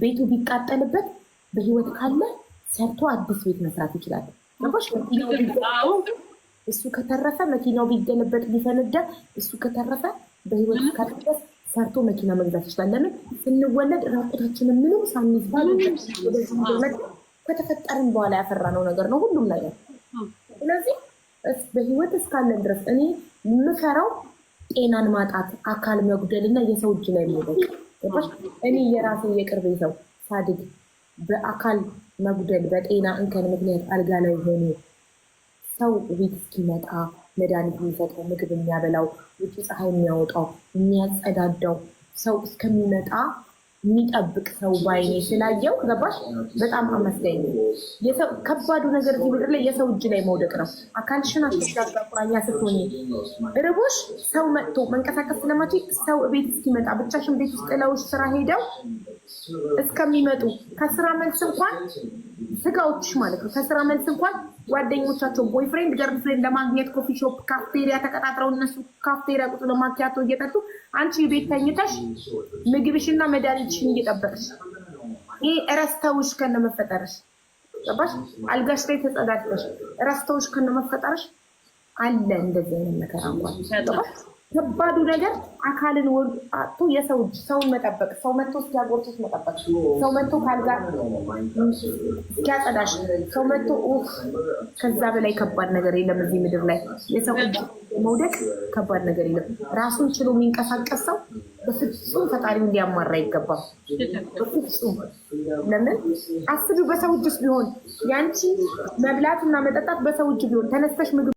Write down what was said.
ቤቱ ቢቃጠልበት በህይወት ካለ ሰርቶ አዲስ ቤት መስራት ይችላል። እሱ ከተረፈ መኪናው ቢገለበጥ ቢፈነዳ እሱ ከተረፈ በህይወት ካለ ሰርቶ መኪና መግዛት ይችላል። ለምን ስንወለድ ራቁታችንን ምንም ሳንይዝ ከተፈጠርን በኋላ ያፈራነው ነገር ነው ሁሉም ነገር። ስለዚህ በህይወት እስካለን ድረስ እኔ የምፈራው ጤናን ማጣት፣ አካል መጉደል እና የሰው እጅ ላይ መውደቅ። እኔ የራሴ የቅርቤ ሰው ሳድግ በአካል መጉደል በጤና እንከን ምክንያት አልጋ ላይ ሆኖ ሰው ቤት እስኪመጣ መድኃኒት የሚሰጠው ምግብ የሚያበላው ውጭ ፀሐይ የሚያወጣው የሚያጸዳዳው ሰው እስከሚመጣ የሚጠብቅ ሰው ባይኔ ስላየው ገባሽ? በጣም አመስጋኝ ነው። ከባዱ ነገር እዚህ ምድር ላይ የሰው እጅ ላይ መውደቅ ነው። አካልሽን አስጋጋ ቁራኛ ስትሆኝ ርቦሽ ሰው መጥቶ መንቀሳቀስ ስለማችል ሰው ቤት እስኪመጣ ብቻሽን ቤት ውስጥ ጥለውሽ ስራ ሄደው እስከሚመጡ ከስራ መልስ እንኳን ስጋዎችሽ ማለት ነው። ከስራ መልስ እንኳን ጓደኞቻቸው ቦይፍሬንድ ገርልፍሬንድ ለማግኘት ኮፊ ሾፕ ካፍቴሪያ ተቀጣጥረው እነሱ ካፍቴሪያ ቁጭ ለማኪያቶ እየጠጡ አንቺ ቤት ተኝተሽ ምግብሽና መድኃኒትሽን እየጠበቅሽ ይህ እረስተውሽ ከነመፈጠርሽ ገባሽ? አልጋሽ ላይ ተጸዳድተሽ እረስተውሽ ከነመፈጠርሽ አለ እንደዚህ አይነት ነገር እንኳን ከባዱ ነገር አካልን አጥቶ የሰው እጅ ሰውን መጠበቅ፣ ሰው መጥቶ እስኪያጎርችሽ መጠበቅ፣ ሰው መጥቶ ካልጋ እስኪያጸዳሽ፣ ሰው መጥቶ ከዛ በላይ ከባድ ነገር የለም እዚህ ምድር ላይ። የሰው እጅ መውደቅ ከባድ ነገር የለም። ራሱን ችሎ የሚንቀሳቀስ ሰው በፍጹም ፈጣሪውን ሊያማራ አይገባም። በፍጹም ለምን አስቢው፣ በሰው እጅስ ቢሆን ያንቺ መብላትና መጠጣት በሰው እጅ ቢሆን ተነስተሽ ምግብ